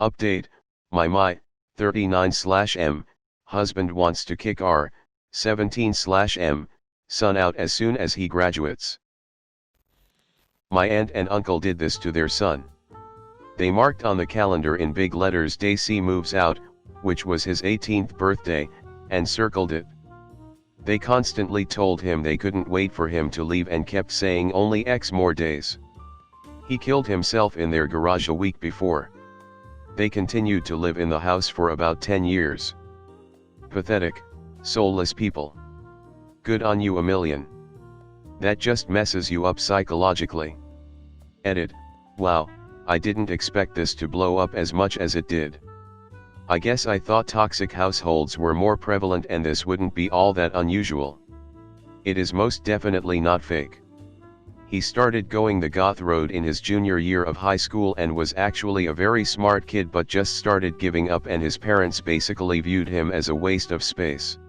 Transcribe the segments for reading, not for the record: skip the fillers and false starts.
Update, my 39/M, husband wants to kick our 17/M, son out as soon as he graduates. My aunt and uncle did this to their son. They marked on the calendar in big letters day C moves out, which was his 18th birthday, and circled it. They constantly told him they couldn't wait for him to leave and kept saying only X more days. He killed himself in their garage a week before. They continued to live in the house for about 10 years. Pathetic, soulless people. Good on you a million. That just messes you up psychologically. Edit, wow, I didn't expect this to blow up as much as it did. I guess I thought toxic households were more prevalent and this wouldn't be all that unusual. It is most definitely not fake. He started going the goth road in his junior year of high school and was actually a very smart kid, but just started giving up, and his parents basically viewed him as a waste of space.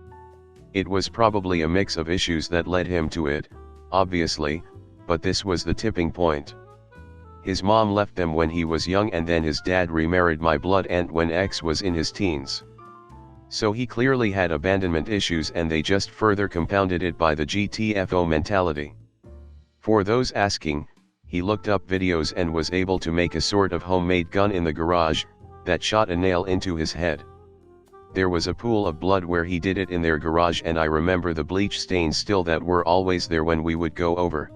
It was probably a mix of issues that led him to it, obviously, but this was the tipping point. His mom left them when he was young, and then his dad remarried my blood aunt when X was in his teens. So he clearly had abandonment issues, and they just further compounded it by the GTFO mentality. For those asking, he looked up videos and was able to make a sort of homemade gun in the garage that shot a nail into his head. There was a pool of blood where he did it in their garage, and I remember the bleach stains still that were always there when we would go over.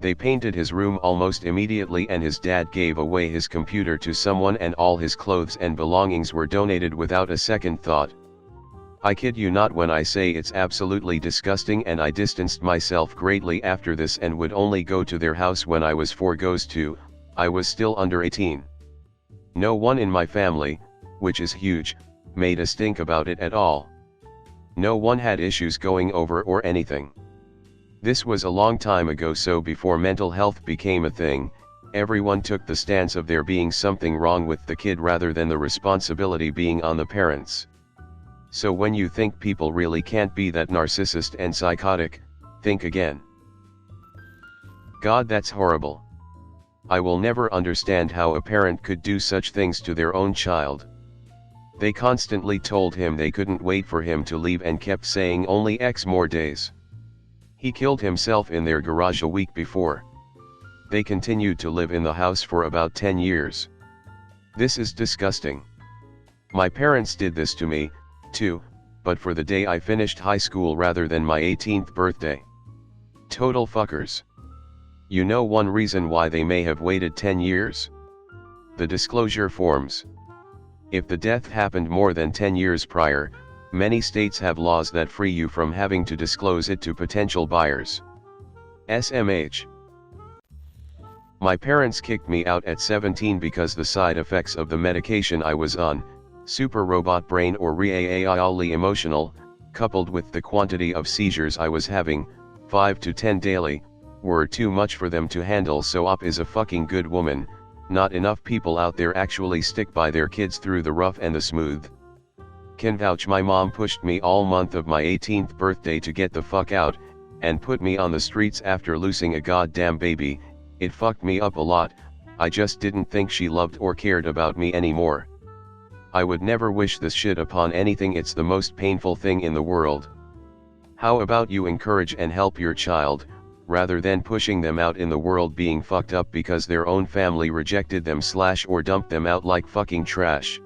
They painted his room almost immediately, and his dad gave away his computer to someone, and all his clothes and belongings were donated without a second thought. I kid you not when I say it's absolutely disgusting, and I distanced myself greatly after this and would only go to their house when I was forced to. I was still under 18. No one in my family, which is huge, made a stink about it at all. No one had issues going over or anything. This was a long time ago, so before mental health became a thing, everyone took the stance of there being something wrong with the kid rather than the responsibility being on the parents. So when you think people really can't be that narcissist and psychotic, think again. God, that's horrible. I will never understand how a parent could do such things to their own child. They constantly told him they couldn't wait for him to leave and kept saying only X more days. He killed himself in their garage a week before. They continued to live in the house for about 10 years. This is disgusting. My parents did this to me, too, but for the day I finished high school rather than my 18th birthday. Total fuckers. You know one reason why they may have waited 10 years? The disclosure forms. If the death happened more than 10 years prior, many states have laws that free you from having to disclose it to potential buyers. SMH. My parents kicked me out at 17 because the side effects of the medication I was on, super robot brain or really emotional, coupled with the quantity of seizures I was having, 5 to 10 daily, were too much for them to handle. So Op is a fucking good woman. Not enough people out there actually stick by their kids through the rough and the smooth. Can vouch my mom pushed me all month of my 18th birthday to get the fuck out, and put me on the streets after losing a goddamn baby. It fucked me up a lot. I just didn't think she loved or cared about me anymore. I would never wish this shit upon anything. It's the most painful thing in the world. How about you encourage and help your child, rather than pushing them out in the world being fucked up because their own family rejected them / or dumped them out like fucking trash.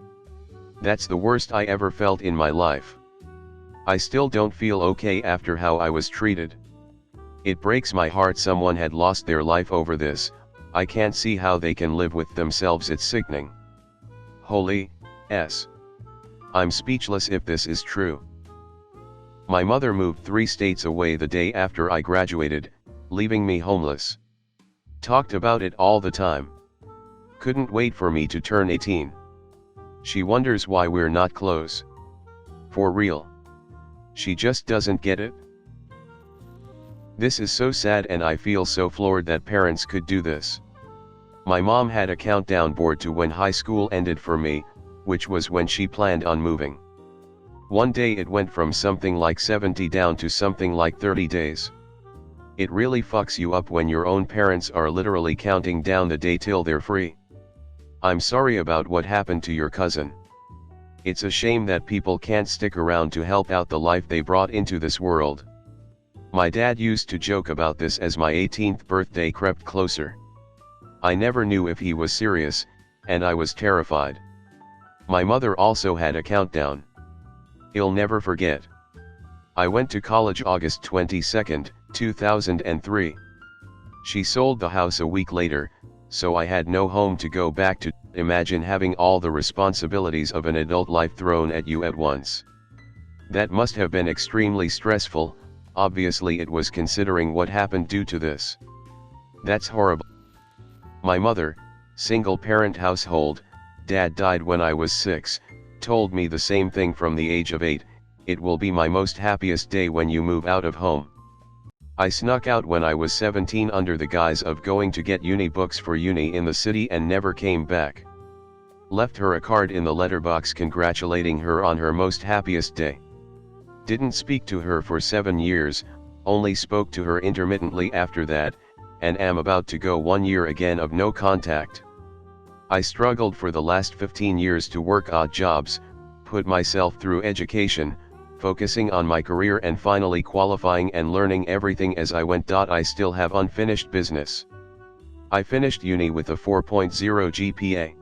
That's the worst I ever felt in my life. I still don't feel okay after how I was treated. It breaks my heart someone had lost their life over this. I can't see how they can live with themselves. It's sickening. Holy S. I'm speechless if this is true. My mother moved 3 states away the day after I graduated, leaving me homeless. Talked about it all the time. Couldn't wait for me to turn 18. She wonders why we're not close. For real. She just doesn't get it. This is so sad, and I feel so floored that parents could do this. My mom had a countdown board to when high school ended for me, which was when she planned on moving. One day it went from something like 70 down to something like 30 days. It really fucks you up when your own parents are literally counting down the day till they're free. I'm sorry about what happened to your cousin. It's a shame that people can't stick around to help out the life they brought into this world. My dad used to joke about this as my 18th birthday crept closer. I never knew if he was serious, and I was terrified. My mother also had a countdown. He'll never forget. I went to college August 22, 2003. She sold the house a week later, so I had no home to go back to. Imagine having all the responsibilities of an adult life thrown at you at once. That must have been extremely stressful. Obviously it was, considering what happened due to this. That's horrible. My mother, single parent household, dad died when I was 6, told me the same thing from the age of 8, it will be my most happiest day when you move out of home. I snuck out when I was 17 under the guise of going to get uni books for uni in the city and never came back. Left her a card in the letterbox congratulating her on her most happiest day. Didn't speak to her for 7 years, only spoke to her intermittently after that, and am about to go 1 year again of no contact. I struggled for the last 15 years to work odd jobs, put myself through education, focusing on my career and finally qualifying and learning everything as I went. I still have unfinished business. I finished uni with a 4.0 GPA.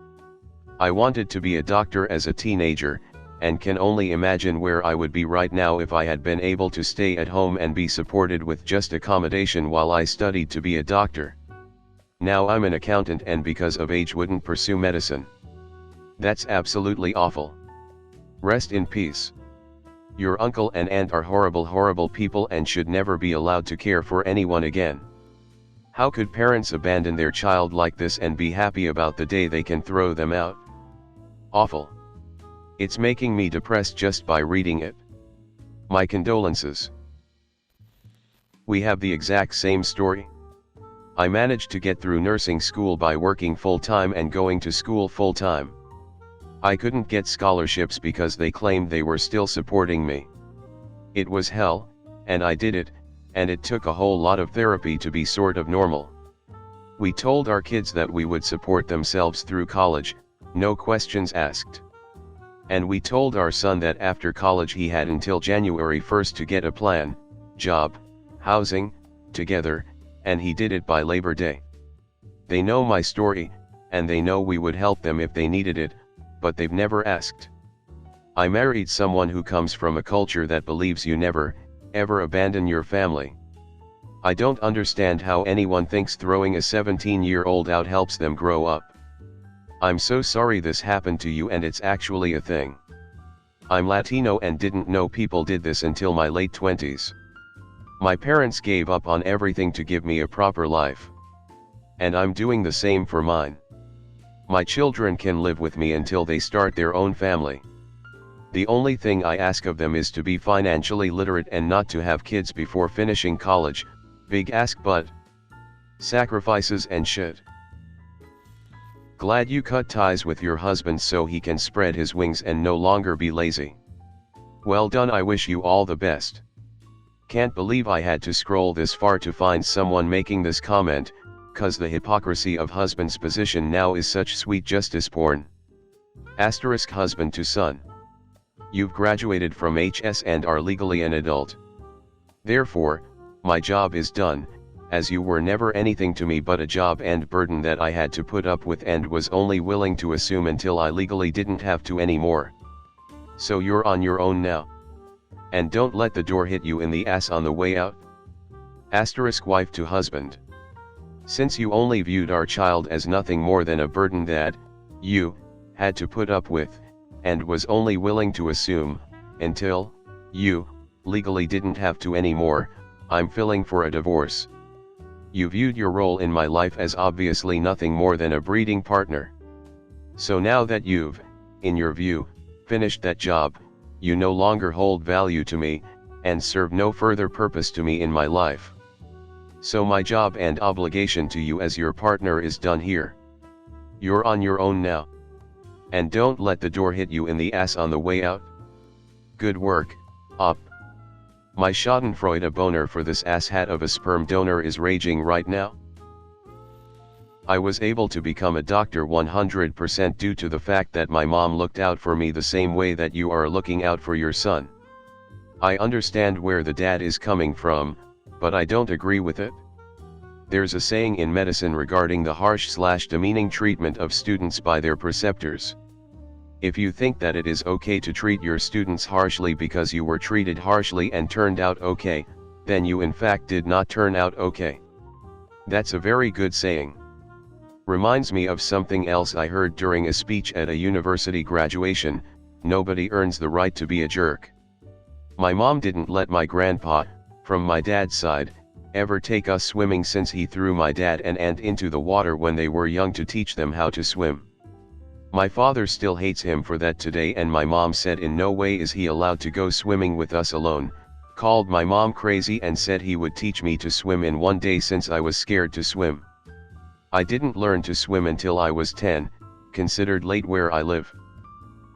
I wanted to be a doctor as a teenager, and can only imagine where I would be right now if I had been able to stay at home and be supported with just accommodation while I studied to be a doctor. Now I'm an accountant and because of age wouldn't pursue medicine. That's absolutely awful. Rest in peace. Your uncle and aunt are horrible people and should never be allowed to care for anyone again. How could parents abandon their child like this and be happy about the day they can throw them out? Awful. It's making me depressed just by reading it. My condolences. We have the exact same story. I managed to get through nursing school by working full-time and going to school full-time. I couldn't get scholarships because they claimed they were still supporting me. It was hell, and I did it, and it took a whole lot of therapy to be sort of normal. We told our kids that we would support themselves through college, no questions asked. And we told our son that after college he had until January 1st to get a plan, job, housing, together, and he did it by Labor Day. They know my story, and they know we would help them if they needed it, but they've never asked. I married someone who comes from a culture that believes you never, ever abandon your family. I don't understand how anyone thinks throwing a 17-year-old out helps them grow up. I'm so sorry this happened to you, and it's actually a thing. I'm Latino and didn't know people did this until my late 20s. My parents gave up on everything to give me a proper life. And I'm doing the same for mine. My children can live with me until they start their own family. The only thing I ask of them is to be financially literate and not to have kids before finishing college. Big ask, but sacrifices and shit. Glad you cut ties with your husband so he can spread his wings and no longer be lazy. Well done, I wish you all the best. Can't believe I had to scroll this far to find someone making this comment, 'cause the hypocrisy of husband's position now is such sweet justice porn. Asterisk husband to son. You've graduated from HS and are legally an adult. Therefore, my job is done, as you were never anything to me but a job and burden that I had to put up with and was only willing to assume until I legally didn't have to anymore. So you're on your own now. And don't let the door hit you in the ass on the way out. Asterisk wife to husband. Since you only viewed our child as nothing more than a burden that you had to put up with, and was only willing to assume, until you legally didn't have to anymore, I'm filing for a divorce. You viewed your role in my life as obviously nothing more than a breeding partner. So now that you've, in your view, finished that job, you no longer hold value to me, and serve no further purpose to me in my life. So my job and obligation to you as your partner is done here. You're on your own now. And don't let the door hit you in the ass on the way out. Good work, op. My schadenfreude boner for this asshat of a sperm donor is raging right now. I was able to become a doctor 100% due to the fact that my mom looked out for me the same way that you are looking out for your son. I understand where the dad is coming from, but I don't agree with it. There's a saying in medicine regarding the harsh/demeaning treatment of students by their preceptors. If you think that it is okay to treat your students harshly because you were treated harshly and turned out okay, then you in fact did not turn out okay. That's a very good saying. Reminds me of something else I heard during a speech at a university graduation: nobody earns the right to be a jerk. My mom didn't let my grandpa, from my dad's side, ever take us swimming since he threw my dad and aunt into the water when they were young to teach them how to swim. My father still hates him for that today, and my mom said in no way is he allowed to go swimming with us alone, called my mom crazy and said he would teach me to swim in one day since I was scared to swim. I didn't learn to swim until I was 10, considered late where I live.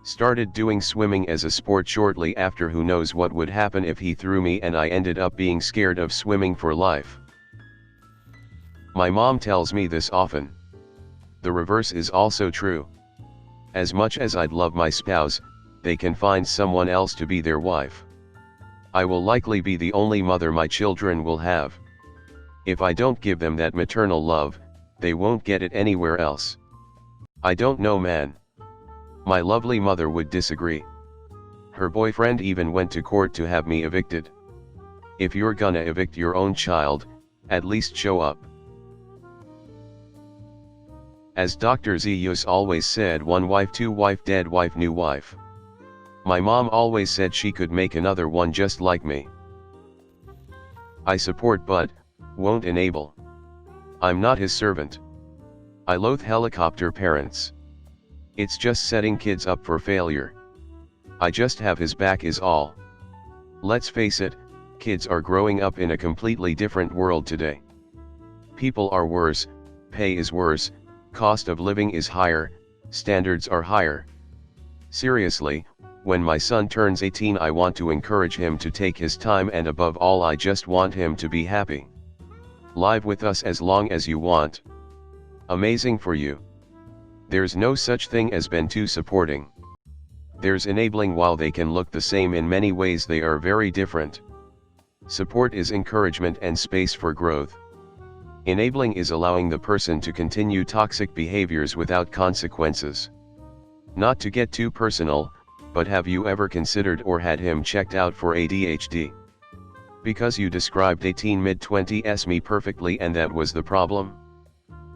Started doing swimming as a sport shortly after. Who knows what would happen if he threw me, and I ended up being scared of swimming for life. My mom tells me this often. The reverse is also true. As much as I'd love my spouse, they can find someone else to be their wife. I will likely be the only mother my children will have. If I don't give them that maternal love, they won't get it anywhere else. I don't know, man. My lovely mother would disagree. Her boyfriend even went to court to have me evicted. If you're gonna evict your own child, at least show up. As Dr. Zeus always said, one wife, two wife, dead wife, new wife. My mom always said she could make another one just like me. I support but won't enable. I'm not his servant. I loathe helicopter parents. It's just setting kids up for failure. I just have his back is all. Let's face it, kids are growing up in a completely different world today. People are worse, pay is worse, cost of living is higher, standards are higher. Seriously, when my son turns 18, I want to encourage him to take his time, and above all I just want him to be happy. Live with us as long as you want. Amazing for you. There's no such thing as being too supporting. There's enabling. While they can look the same in many ways, they are very different. Support is encouragement and space for growth. Enabling is allowing the person to continue toxic behaviors without consequences. Not to get too personal, but have you ever considered or had him checked out for ADHD? Because you described a teen mid-20s me perfectly, and that was the problem?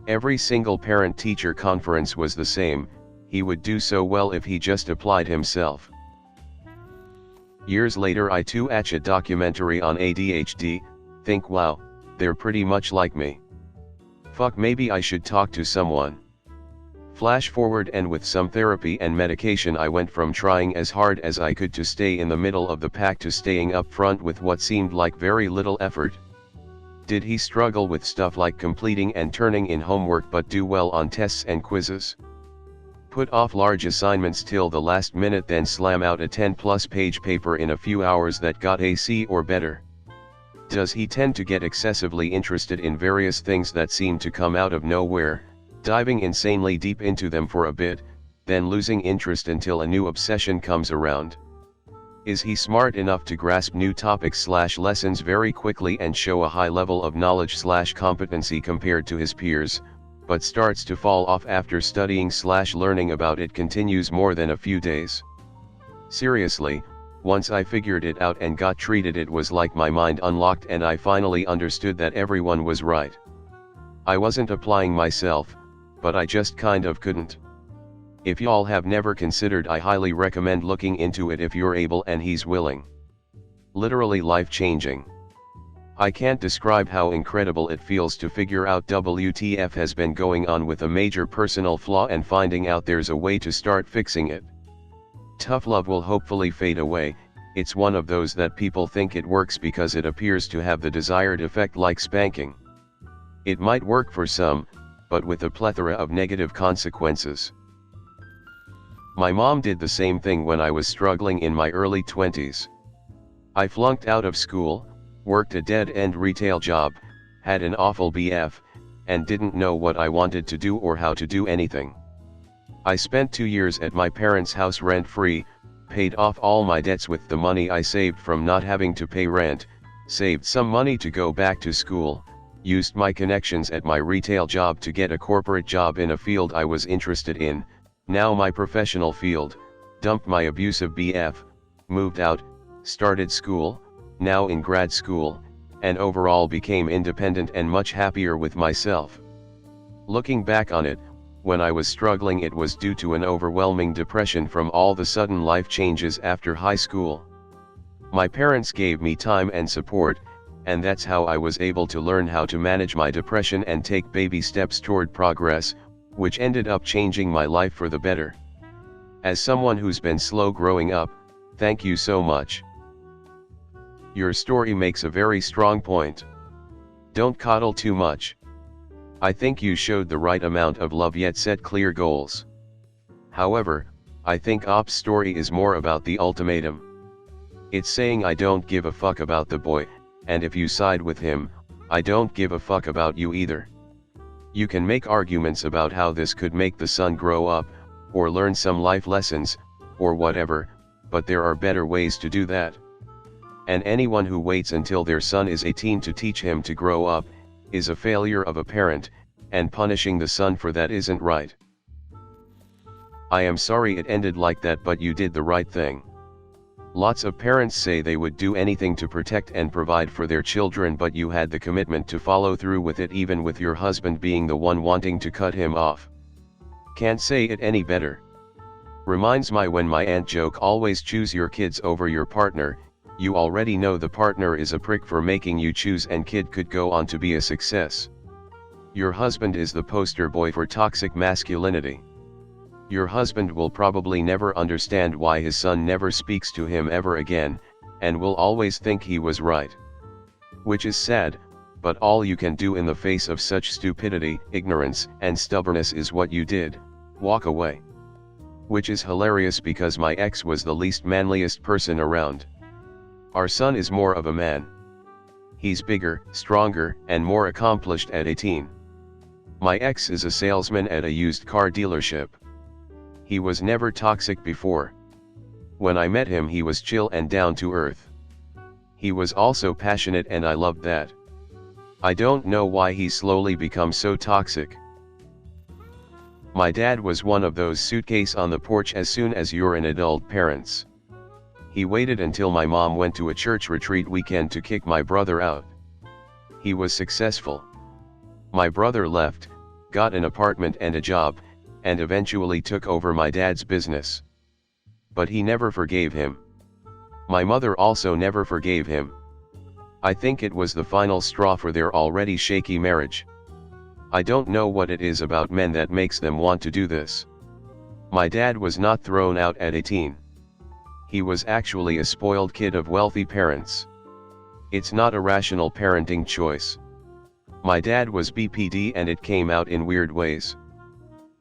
Every single parent-teacher conference was the same: he would do so well if he just applied himself. Years later I too watch a documentary on ADHD, think wow, they're pretty much like me. Fuck, maybe I should talk to someone. Flash forward, and with some therapy and medication I went from trying as hard as I could to stay in the middle of the pack to staying up front with what seemed like very little effort. Did he struggle with stuff like completing and turning in homework but do well on tests and quizzes? Put off large assignments till the last minute, then slam out a 10+ page paper in a few hours that got a C or better? Does he tend to get excessively interested in various things that seem to come out of nowhere, diving insanely deep into them for a bit, then losing interest until a new obsession comes around? Is he smart enough to grasp new topics/lessons very quickly and show a high level of knowledge/competency compared to his peers, but starts to fall off after studying/learning about it continues more than a few days? Seriously, once I figured it out and got treated, it was like my mind unlocked and I finally understood that everyone was right. I wasn't applying myself, but I just kind of couldn't. If y'all have never considered, I highly recommend looking into it if you're able and he's willing. Literally life-changing. I can't describe how incredible it feels to figure out WTF has been going on with a major personal flaw and finding out there's a way to start fixing it. Tough love will hopefully fade away. It's one of those that people think it works because it appears to have the desired effect, like spanking. It might work for some, but with a plethora of negative consequences. My mom did the same thing when I was struggling in my early 20s. I flunked out of school, worked a dead-end retail job, had an awful BF, and didn't know what I wanted to do or how to do anything. I spent 2 years at my parents' house rent-free, paid off all my debts with the money I saved from not having to pay rent, saved some money to go back to school, used my connections at my retail job to get a corporate job in a field I was interested in, now my professional field, dumped my abusive BF, moved out, started school, now in grad school, and overall became independent and much happier with myself. Looking back on it, when I was struggling it was due to an overwhelming depression from all the sudden life changes after high school. My parents gave me time and support, and that's how I was able to learn how to manage my depression and take baby steps toward progress, which ended up changing my life for the better. As someone who's been slow growing up, thank you so much. Your story makes a very strong point. Don't coddle too much. I think you showed the right amount of love yet set clear goals. However, I think Op's story is more about the ultimatum. It's saying I don't give a fuck about the boy, and if you side with him, I don't give a fuck about you either. You can make arguments about how this could make the son grow up, or learn some life lessons, or whatever, but there are better ways to do that. And anyone who waits until their son is 18 to teach him to grow up, is a failure of a parent, and punishing the son for that isn't right. I am sorry it ended like that, but you did the right thing. Lots of parents say they would do anything to protect and provide for their children, but you had the commitment to follow through with it, even with your husband being the one wanting to cut him off. Can't say it any better. Reminds me when my aunt joke, always choose your kids over your partner. You already know the partner is a prick for making you choose, and kid could go on to be a success. Your husband is the poster boy for toxic masculinity. Your husband will probably never understand why his son never speaks to him ever again, and will always think he was right. Which is sad, but all you can do in the face of such stupidity, ignorance, and stubbornness is what you did: walk away. Which is hilarious because my ex was the least manliest person around. Our son is more of a man. He's bigger, stronger, and more accomplished at 18. My ex is a salesman at a used car dealership. He was never toxic before. When I met him he was chill and down to earth. He was also passionate, and I loved that. I don't know why he slowly become so toxic. My dad was one of those suitcase on the porch as soon as you're an adult parents. He waited until my mom went to a church retreat weekend to kick my brother out. He was successful. My brother left, got an apartment and a job, and eventually took over my dad's business. But he never forgave him. My mother also never forgave him. I think it was the final straw for their already shaky marriage. I don't know what it is about men that makes them want to do this. My dad was not thrown out at 18. He was actually a spoiled kid of wealthy parents. It's not a rational parenting choice. My dad was BPD and it came out in weird ways.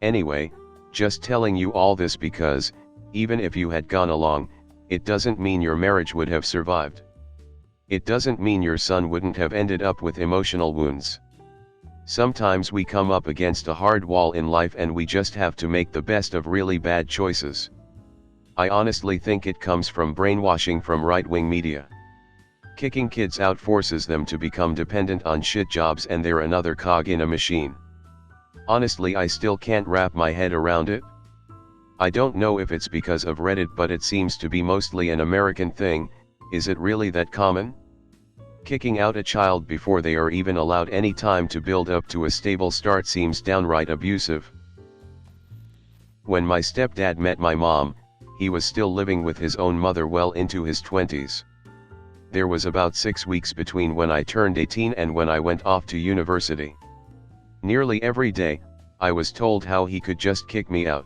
Anyway, just telling you all this because, even if you had gone along, it doesn't mean your marriage would have survived. It doesn't mean your son wouldn't have ended up with emotional wounds. Sometimes we come up against a hard wall in life and we just have to make the best of really bad choices. I honestly think it comes from brainwashing from right-wing media. Kicking kids out forces them to become dependent on shit jobs, and they're another cog in a machine. Honestly, I still can't wrap my head around it. I don't know if it's because of Reddit, but it seems to be mostly an American thing. Is it really that common? Kicking out a child before they are even allowed any time to build up to a stable start seems downright abusive. When my stepdad met my mom, he was still living with his own mother well into his 20s. There was about 6 weeks between when I turned 18 and when I went off to university. Nearly every day, I was told how he could just kick me out.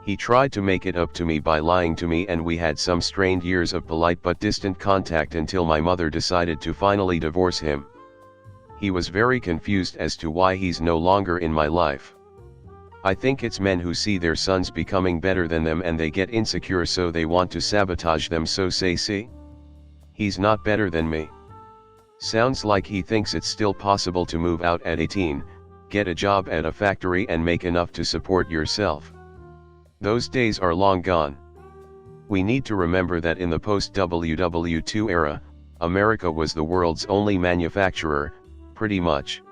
He tried to make it up to me by lying to me, and we had some strained years of polite but distant contact until my mother decided to finally divorce him. He was very confused as to why he's no longer in my life. I think it's men who see their sons becoming better than them and they get insecure, so they want to sabotage them, so say, see? He's not better than me. Sounds like he thinks it's still possible to move out at 18, get a job at a factory and make enough to support yourself. Those days are long gone. We need to remember that in the post-WW2 era, America was the world's only manufacturer, pretty much.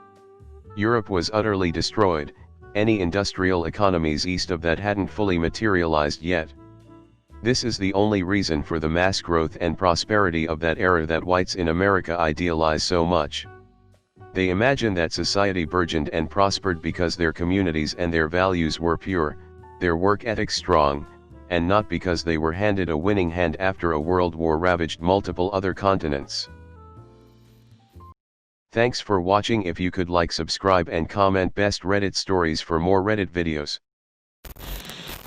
Europe was utterly destroyed, any industrial economies east of that hadn't fully materialized yet. This is the only reason for the mass growth and prosperity of that era that whites in America idealize so much. They imagine that society burgeoned and prospered because their communities and their values were pure, their work ethic strong, and not because they were handed a winning hand after a world war ravaged multiple other continents. Thanks for watching. If you could like, subscribe and comment best Reddit stories for more Reddit videos.